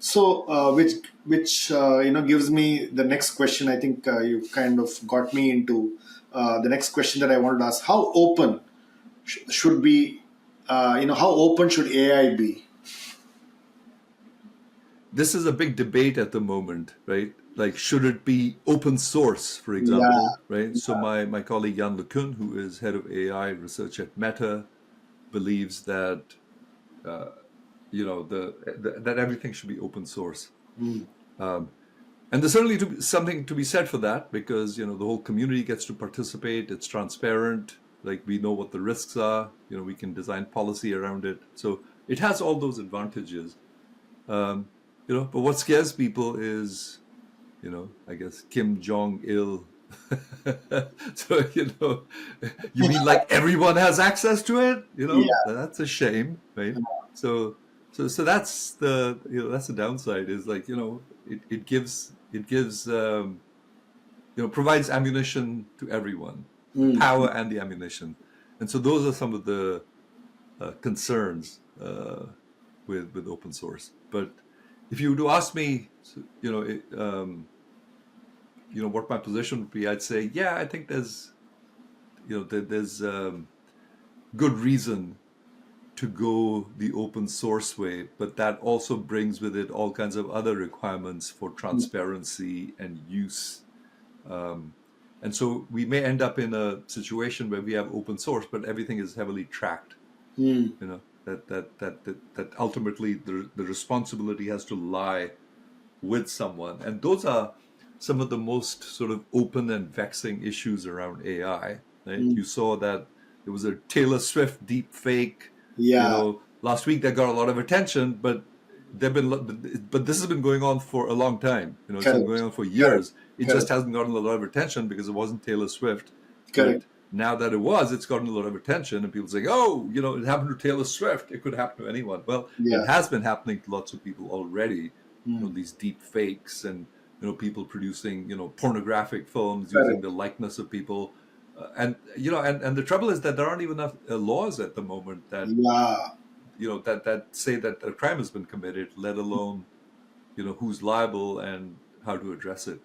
So, gives me the next question. I think you kind of got me into the next question that I wanted to ask. How open should be, how open should AI be? This is a big debate at the moment, right? Like, should it be open source, for Yeah, example, right? So my colleague Jan LeCun, who is head of AI research at Meta, believes that that everything should be open source. And there's certainly something to be said for that, because the whole community gets to participate. It's transparent. Like, we know what the risks are. We can design policy around it. So it has all those advantages. But what scares people is, I guess, Kim Jong Il. So you mean like everyone has access to it? yeah, That's a shame, right? So that's the downside. Is like it provides ammunition to everyone, the power and the ammunition, and so those are some of the concerns with open source. But if you were to ask me, what my position would be, I'd say, yeah, I think there's good reason to go the open source way, but that also brings with it all kinds of other requirements for transparency and use. And so we may end up in a situation where we have open source, but everything is heavily tracked. That ultimately the responsibility has to lie with someone. And those are some of the most sort of open and vexing issues around AI. Right? You saw that there was a Taylor Swift deep fake. yeah, Last week that got a lot of attention, but this has been going on for a long time. It's been going on for years. It just hasn't gotten a lot of attention because it wasn't Taylor Swift. correct. But now that it's gotten a lot of attention, and people say, "Oh, it happened to Taylor Swift. It could happen to anyone." Well, Yeah, it has been happening to lots of people already. These deep fakes and people producing pornographic films using correct. the likeness of people, and the trouble is that there aren't even enough laws at the moment that Yeah, that say that a crime has been committed, let alone who's liable and how to address it.